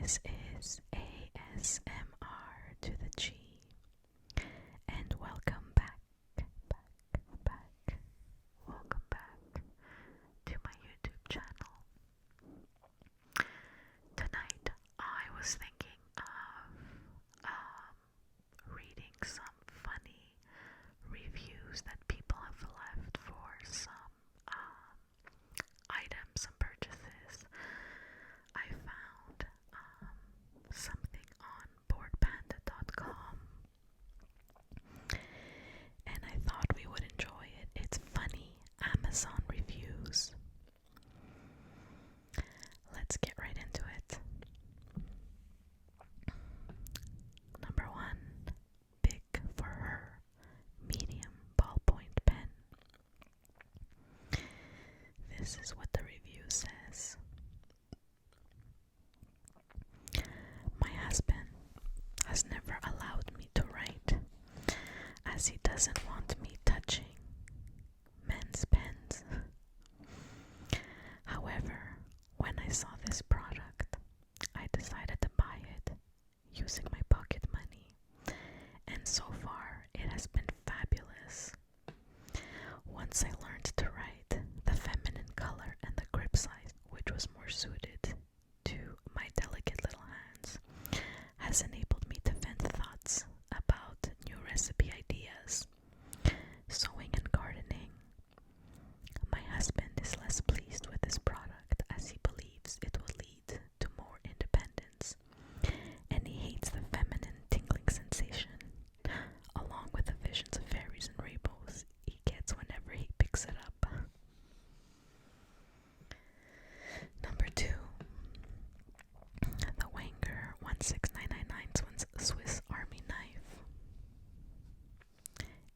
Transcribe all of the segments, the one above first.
This is ASMR to the G, and welcome back. Welcome back to my YouTube channel. Tonight, I was thinking of reading some funny reviews that people have left for some items, some purchases. I found something on boardpanda.com, and I thought we would enjoy it. It's funny Amazon reviews. Let's get right into it. Number 1, big for her, medium ballpoint pen. This is what the review says. My husband has never allowed me to write, as he doesn't want me touching men's pens. However, when I saw this product, I decided to buy it using my pocket money, and so far it has been fabulous. Once I learned to write, the feminine color and the grip size, which was more suited to my delicate little hands, has enabled me to vent thoughts about new recipe ideas, sewing and gardening. My husband is less pleased with this product as he believes it will lead to more independence, and he hates the feminine tingling sensation, along with the visions of fairies and rainbows he gets whenever he picks it up. Number 2, the Wenger 16999 Swiss Army knife.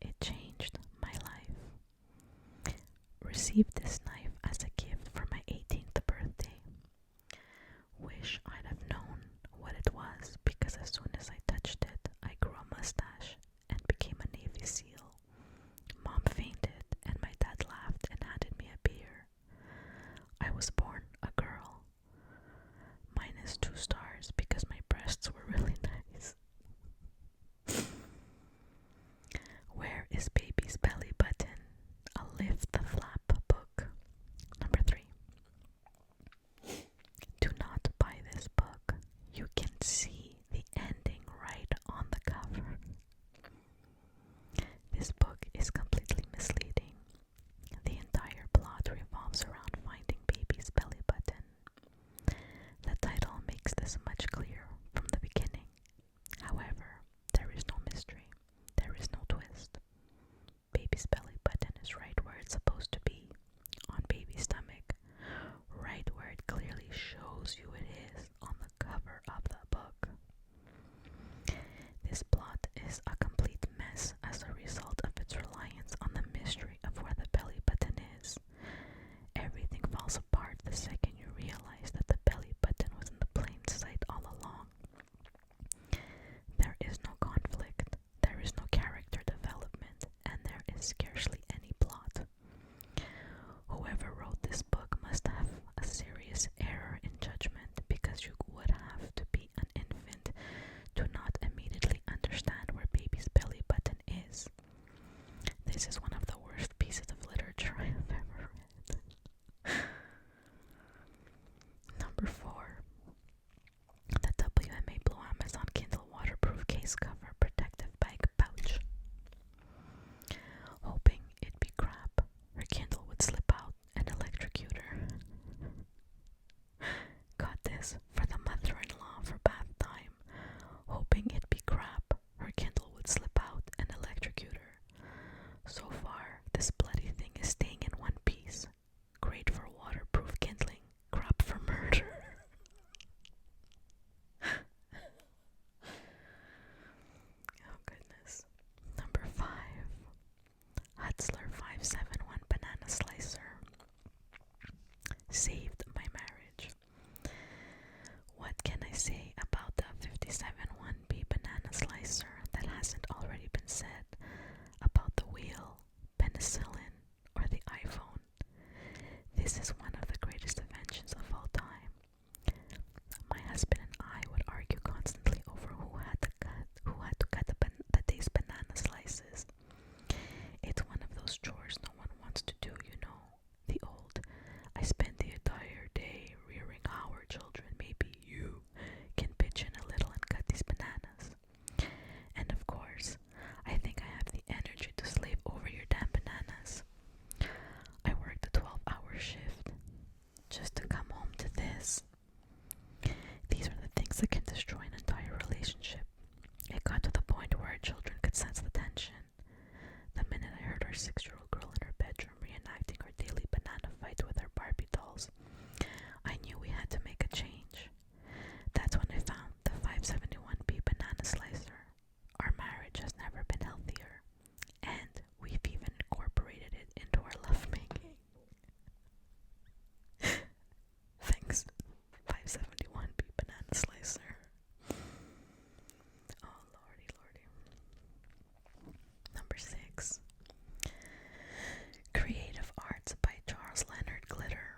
It changed my life. Received this knife as a gift for my 18th birthday. Wish I'd have known what it was, because as soon as I touched it, I grew a mustache and became a Navy SEAL. Mom fainted and my dad laughed and handed me a beer. I was born a girl. Minus 2 stars because my breasts were really nice. Where is Baby's Belly Button? A Lift the Flap book. Number 3. Do not buy this book. You can see the ending right on the cover. This book is completely misleading. The entire plot revolves around finding Baby's belly button. The title makes this much clearer from the beginning. However, there is no mystery. There is no twist. Baby's belly button is right where it's supposed to be, on Baby's stomach, right where it clearly shows you it is on the cover of the book. This plot is a complete mess as a result of its reliance on the mystery of where the belly button is. Everything falls apart the second you realize that the belly button was in the plain sight all along. There is no conflict, there is no character development, and there is scarcely any plot. Whoever wrote this book must have a serious error in judgment, because you would have to be an infant to not immediately understand where Baby's belly button is. This is one of the worst pieces of literature I have ever read. Number 4. The WMA Blue Amazon Kindle Waterproof Case Cover Protective Bag Pouch. Hoping our 6-year-old girl in her bedroom reenacting her daily banana fight with her Barbie dolls, I knew we had to make a change. That's when I found the 571p banana slicer. Our marriage has never been healthier, and we've even incorporated it into our lovemaking. Thanks, 571p banana slicer. Oh, lordy, lordy. Number 6. Creative Arts by Charles Leonard Glitter.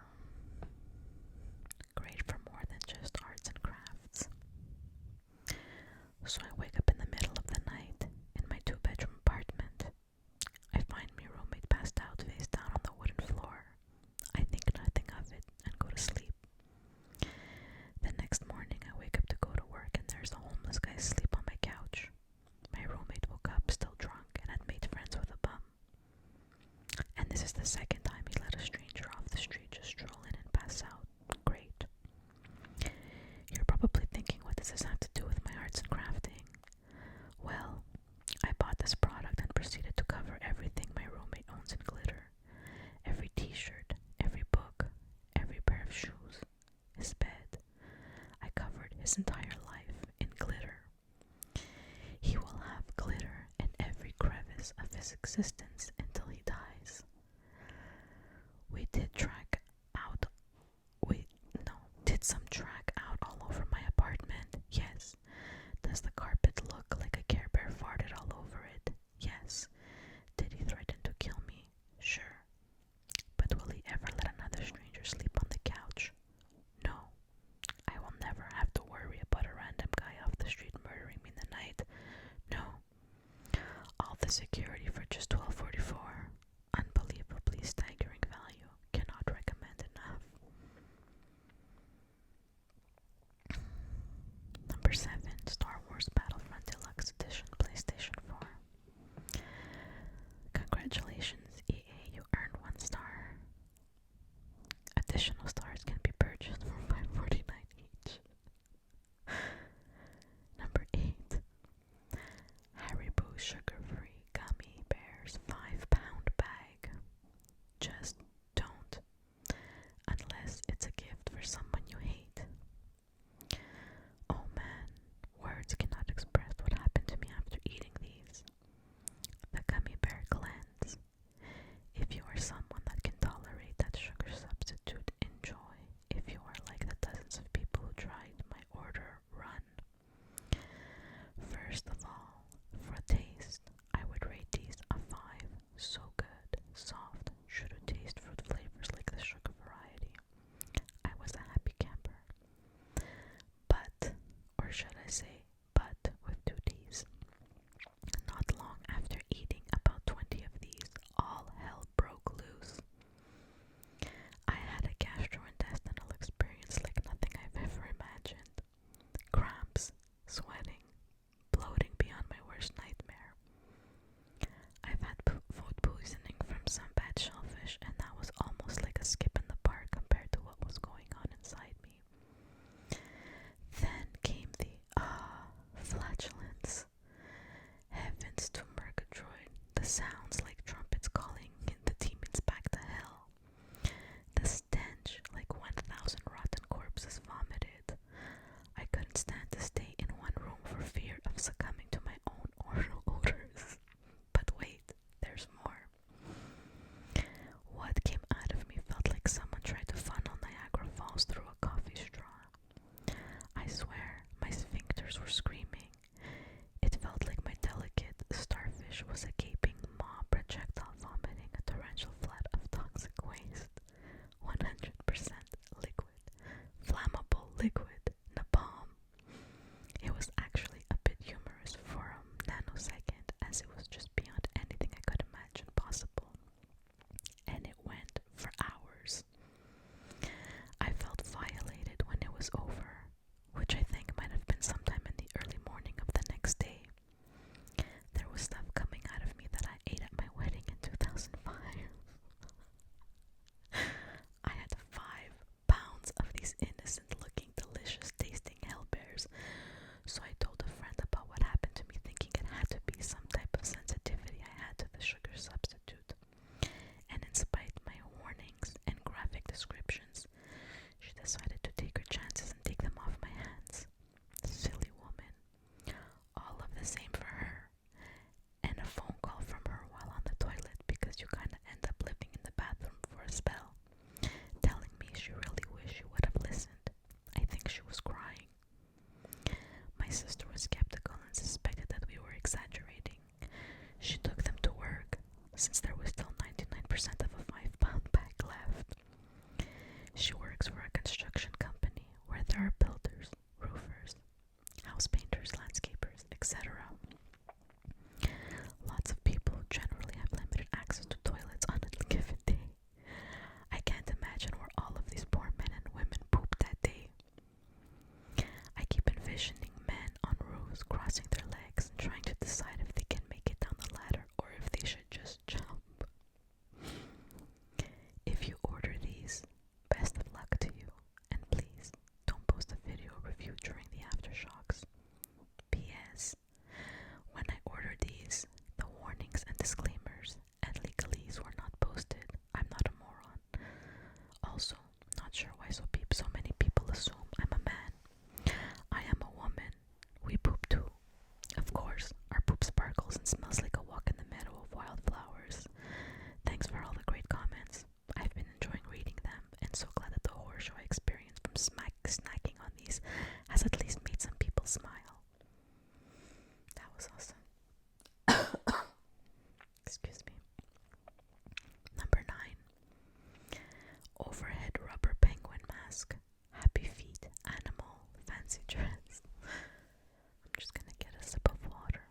Great for more than just arts and crafts. So I wake up in the middle of the night in my 2-bedroom apartment. I find my roommate passed out face down on the wooden floor. I think nothing of it and go to sleep. The next morning I wake up to go to work and there's a homeless guy asleep on my couch. My roommate woke up still drunk and had made friends with a bum. And this is the second time he let a stranger off the street just stroll in and pass out. Great. You're probably thinking, what does this have to do with my arts and crafting? Well, I bought this product and proceeded to cover everything my roommate owns in glitter. Every t-shirt, every book, every pair of shoes, his bed. I covered his entire life in glitter. He will have glitter in every crevice of his existence until he dies. We did some track out all over my apartment. Yes. Does the carpet look like a Care Bear farted all over it? Yes. Did he threaten to kill me? Sure. But will he ever let another stranger sleep on the couch? No. I will never have to worry about a random guy off the street murdering me in the night. No. All the security for just $12.44. Unbelievably staggering value. Cannot recommend enough. Number 7. Star Wars Battlefront Deluxe Edition PlayStation 4. Congratulations, EA, you earned 1 star. Additional stars can be purchased for $5.49 each. Number 8. Haribo Sugar-Free Gummy Bears 5-pound bag. Just don't. Unless it's a gift for someone you hate. Oh man, words cannot express what happened to me after eating these. The gummy bear cleanse. If you are someone that can tolerate that sugar substitute, enjoy. If you are like the dozens of people who tried my order, run. First of all, for taste, I would rate these a 5. So good, soft, true to taste fruit flavors like the sugar variety. I was a happy camper. But, or should I say, but with 2 T's. Not long after eating about 20 of these, all hell broke loose. I had a gastrointestinal experience like nothing I've ever imagined. Cramps, sweating, bloating beyond my worst nightmare. I've had food poisoning from some bad shellfish, and that was almost like a skip in the park compared to what was going on inside me. Then came the flatulence. Heavens to Murgatroyd, the sounds like trumpets calling the demons back to hell. The stench like 1,000 rotten corpses vomited. I couldn't stand to stay in one room for fear of succumbing to my own oral odors. But wait, there's more. What came out of me felt like someone tried to funnel Niagara Falls through a coffee straw. I swear, my sphincters were screaming. It felt like my delicate starfish was a gaping maw since there was still 99% of a 5-pound bag left. She works for a construction company where there are builders, roofers, house painters, landscapers, etc. Lots of people generally have limited access to toilets on a given day. I can't imagine where all of these poor men and women pooped that day. I keep envisioning men on roofs crossing their legs and trying to decide if they can make it down the ladder or if they should just jump. If you order these, best of luck to you, and please don't post a video review during the aftershocks. P.S. When I ordered these, the warnings and disclaimers and legalese were not posted. I'm not a moron. Also, not sure why so many people assume I'm a man. I am a woman. We poop too. Of course, our poop sparkles and smells like a walk in the meadow of wildflowers. Thanks for all the great comments. I've been enjoying reading them, and so glad that the horror show I experienced from snacking on these has at least made some people smile. That was awesome. Excuse me. Number 9. Overhead rubber penguin mask. Happy feet, animal, fancy dress. I'm just gonna get a sip of water.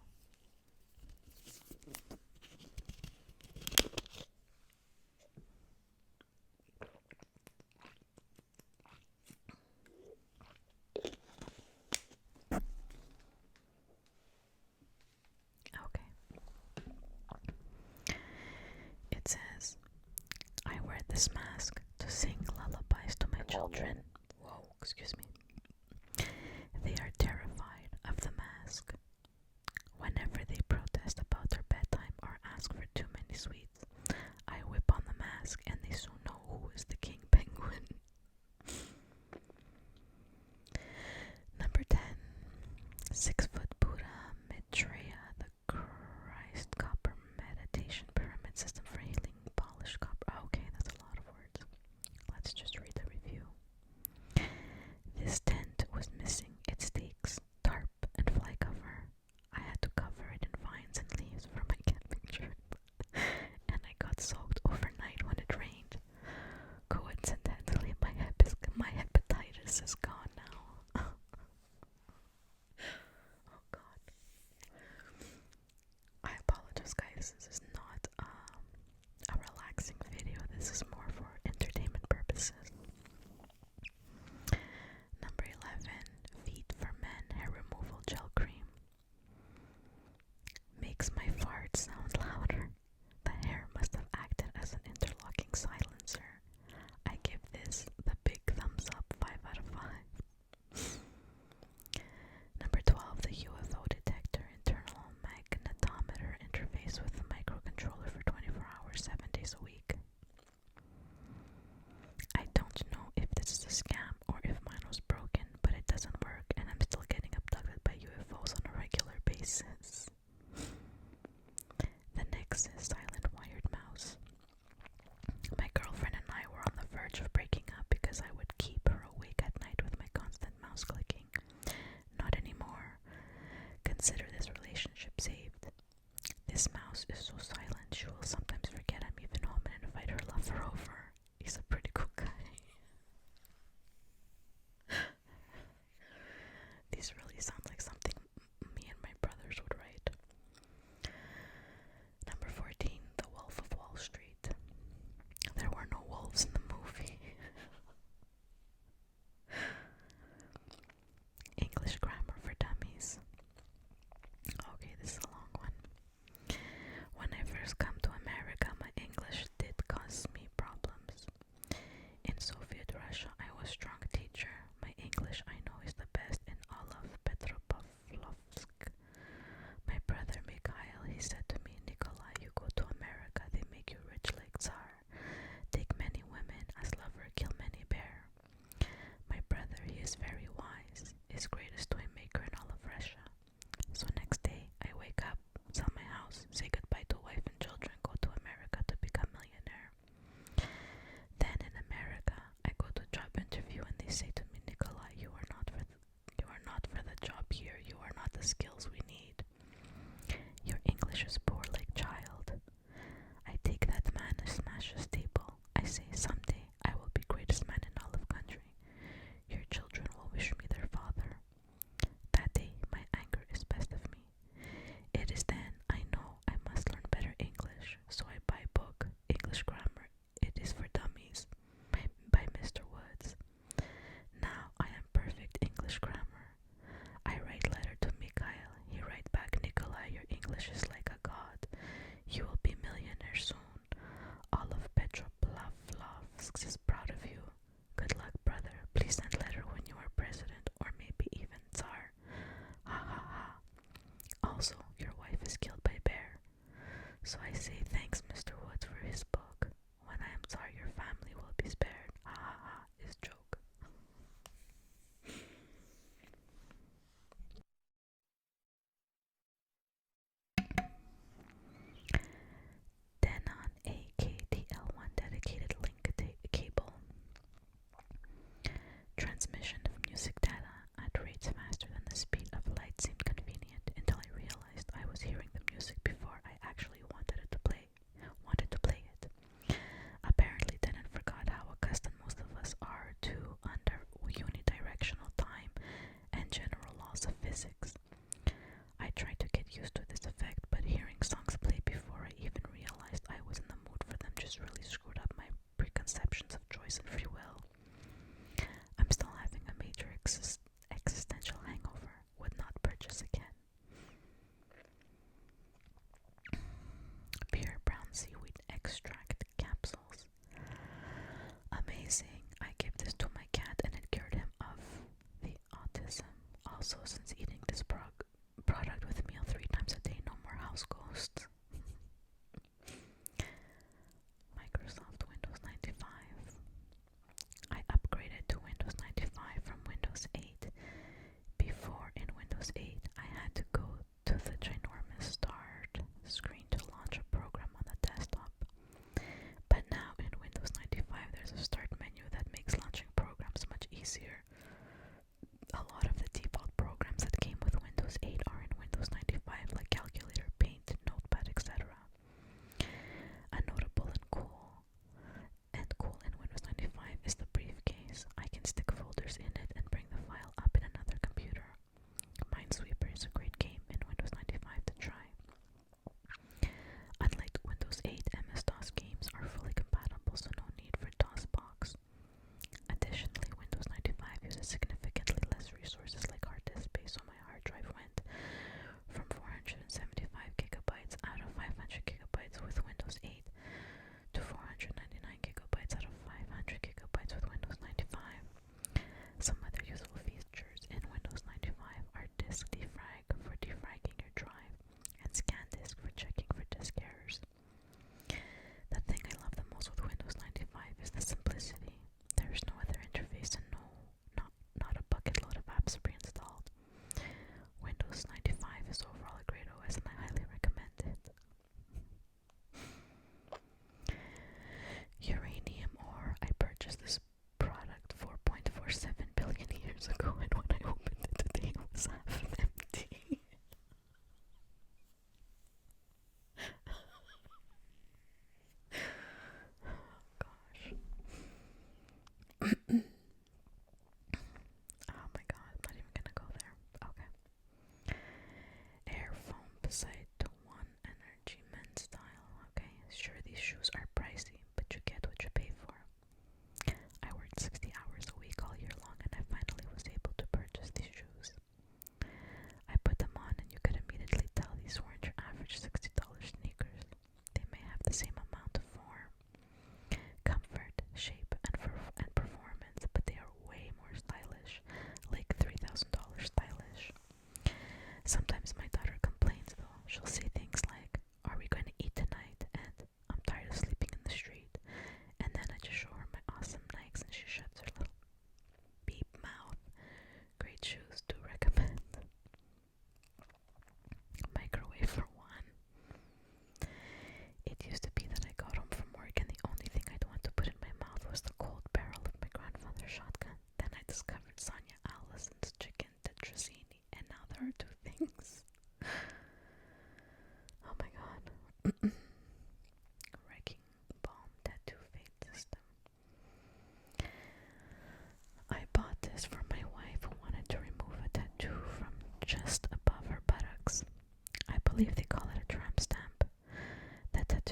Okay. It says, I wear this mask to sing lullabies to my children. Whoa, excuse me. They are terrified of the mask. Whenever they protest about their bedtime or ask for too many sweets, I whip on the mask and they soon know who is the king penguin. Number 10. 6-foot Buddha Maitreya, the Christ copper meditation pyramid system for healing polished copper. Okay, that's a lot of words. Let's just read the review. This tent was missing its stakes, tarp, and fly cover. I had to cover it in vines and leaves for my camping trip, and I got soaked overnight when it rained. Coincidentally, my hepatitis is gone now. Oh God. I apologize, guys. This is not a relaxing video. This is more for entertainment purposes. Number 11. Feet for Men Hair Removal Gel Cream. Makes my farts sound louder. The hair must have acted as an interlocking silencer. I give this the big thumbs up, 5 out of 5. Number 12. The UFO Detector Internal Magnetometer Interface with a microcontroller for 24 hours, 7 days a week. I don't know if this is a scam or if mine was broken, but it doesn't work and I'm still getting abducted by UFOs on a regular basis. The next is Silent Wired Mouse. My girlfriend and I were on the verge of breaking up because I would keep her awake at night with my constant mouse clicking. Not anymore. Consider this relationship saved. This mouse is so silent she will sometimes forget I'm even home and invite her lover over. He's a pretty cool guy. These really sound like something me and my brothers would write. Number 14. The Wolf of Wall Street. There were no wolves in the movie. English Grammar for Dummies. Okay, this is a long one. When I first come to America, my English did cause me problems. so I buy book, English Grammar, It Is for Dummies, by Mr. Woods. Now I am perfect English grammar. I write letter to Mikhail, he write back, Nikolai, your English is like a god. You will be millionaire soon. All of Petropavlovsk is proud of you. Good luck, brother. Please send letter when you are president, or maybe even Tsar. Ha ha ha. Also, your wife is killed by bear. So I say thanks, Mr. Woods, for his book. When I am Tsar, your family will be spared. Ha ha ha, is joke. Then on a KTL1 dedicated link cable. Transmission of music data at rates faster than the speed of light seemed convenient until I realized I was hearing the music before I actually wanted to play it. Apparently didn't forgot how accustomed most of us are to under unidirectional time and general laws of physics. I tried to get used to this effect, but hearing songs play before I even realized I was in the mood for them just really screwed up my preconceptions of choice and free will. I'm still having a major existential hangover. Would not purchase again. Pure brown seaweed extract capsules. Amazing. I gave this to my cat and it cured him of the autism. Also, since eating this product with meal 3 times a day, no more house ghosts. Microsoft Windows 95. I upgraded to Windows 95 from Windows 8. Before, in Windows 8, I had to go to the ginormous start screen to launch a program on the desktop. But now in Windows 95, there's a start menu that makes launching programs much easier. A lot of the default programs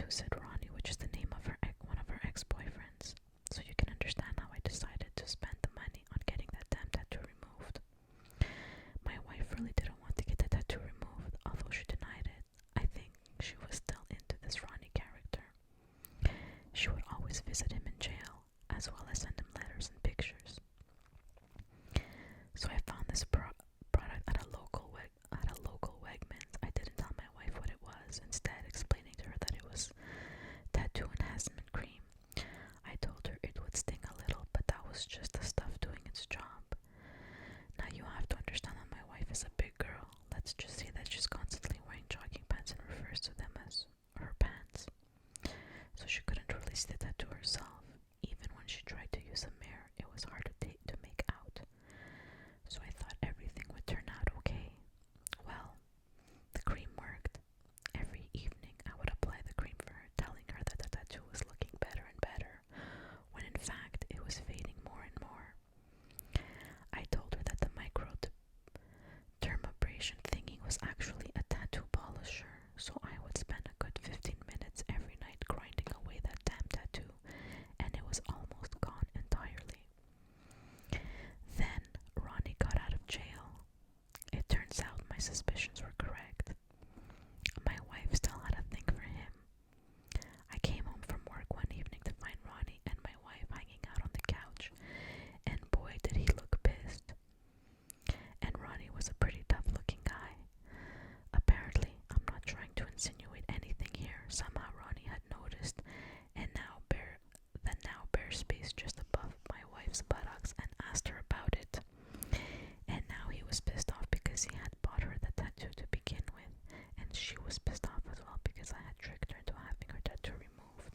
tattoo, said Ronnie, which is the name of one of her ex-boyfriends. So you can understand how I decided to spend the money on getting that damn tattoo removed. My wife really didn't want to get the tattoo removed, although she denied it. I think she was still into this Ronnie character. She would always visit him in jail, as well as send him letters and pictures. So I found this product at a local Wegmans. I didn't tell my wife what it was, instead explaining to her that it was tattoo enhancement cream. I told her it would sting a little, but that was just the stuff doing its job. Now you have to understand that my wife is a big girl. Let's just say that she's constantly wearing jogging pants and refers to them as her pants. So she couldn't really see the tattoo herself. Even when she tried to use a mirror, it was hard to make out. So I thought everything would turn out okay. Well, the cream worked. Every evening I would apply the cream for her, telling her that the tattoo was looking better and better, when in fact it was fading more and more. I told her that the microdermabrasion thingy was actually a tattoo polisher, so I would spend a good 15 minutes every night grinding away that damn tattoo, and it was almost gone entirely. Then Ronnie got out of jail. It turns out my suspicions were correct. My wife still had a thing for him. I came home from work one evening to find Ronnie and my wife hanging out on the couch, and boy did he look pissed. And Ronnie was a pretty tough-looking guy. Apparently, I'm not trying to insinuate anything here. Somehow Ronnie had noticed and now bare space just above my wife's buttocks and asked her about it. And now he was pissed off because he had bought her the tattoo to begin with, and she was pissed off as well because I had tricked her into having her tattoo removed.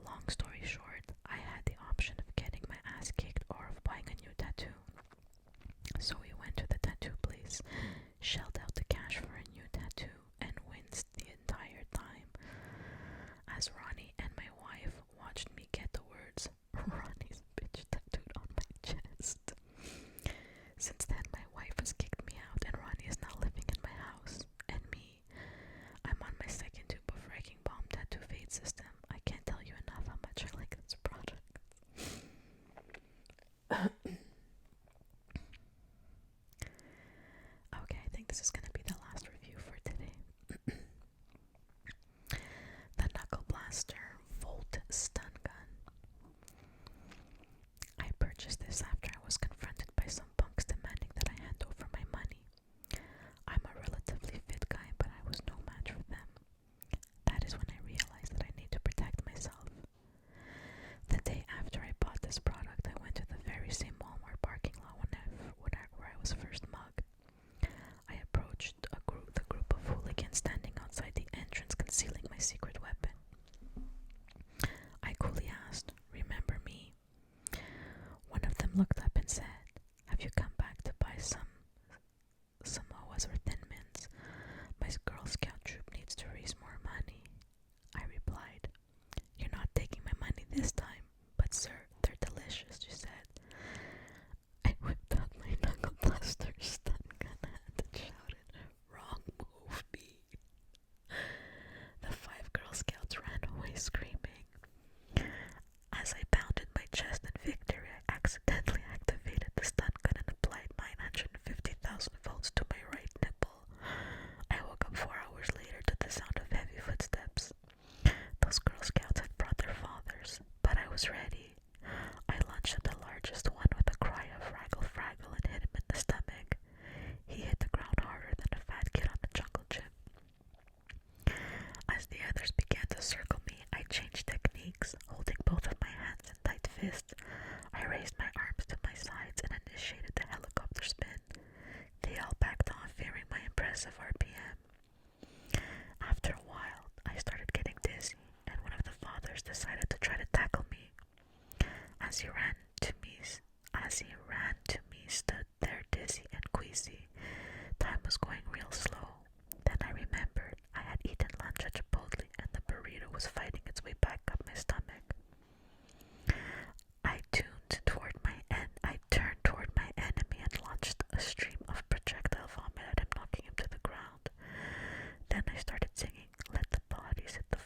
Long story short, I had the option of getting my ass kicked or of buying a new tattoo. So we went to the tattoo place, shelled out the cash for a new tattoo, and winced the entire time as Ronnie and my wife watched me get the words "Ronnie's bitch" tattooed on my chest. Since then, my wife has kicked me out, and Ronnie is now living in my house. And me, I'm on my second tube of Wrecking Bomb tattoo fade system. I can't tell you enough how much I like this product. Okay, I think this is going to be the last review for today. The Knuckle Blaster Volt Stun Gun. I purchased this after I was confronted by some punks demanding that I hand over my money. I'm a relatively fit guy, but I was no match for them. That is when I realized that I need to protect myself. The day after I bought this product, I went to the very same Walmart parking lot where I was first mugged. I approached the group of hooligans standing outside the entrance, concealing my secret weapon. I coolly asked, "Remember me?" One of them looked up and said, "Have you come back to buy some Samoas or Thin Mints? My Girl Scout troop needs to raise more money." I replied, "You're not taking my money this time, but sir, they're delicious," she said. I whipped out my Knuckle Blaster stun gun and shouted, "Wrong move, B." The 5 Girl Scouts ran away screaming. As I pounded my chest in victory, I accidentally activated the stun gun and applied 950,000 volts to my right nipple. I woke up 4 hours later to the sound of heavy footsteps. Those Girl Scouts had brought their fathers, but I was ready. I lunged at the largest one with a cry of "Fraggle, Fraggle" and hit him in the stomach. He hit the ground harder than a fat kid on a jungle gym. As the others began to circle me, I changed techniques, holding both of my hands in tight fists. I raised my arms to my sides and initiated the helicopter spin. They all backed off, fearing my impressive RPM. After a while, I started getting dizzy, and one of the fathers decided to try to tackle me. As he ran to me, stood there dizzy and queasy. Time was going real slow. Then I remembered I had eaten lunch at Chipotle, and the burrito was fighting its way back up my stomach. I turned toward my enemy and launched a stream of projectile vomit at him, knocking him to the ground. Then I started singing, "Let the bodies hit the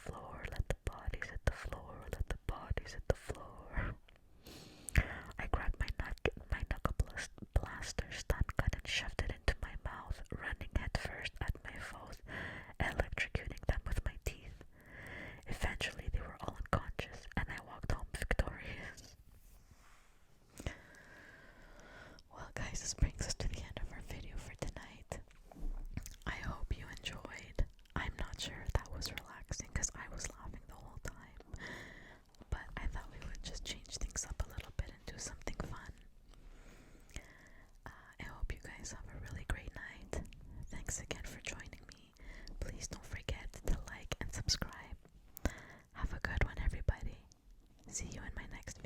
thanks again for joining me. Please don't forget to like and subscribe. Have a good one, everybody. See you in my next video.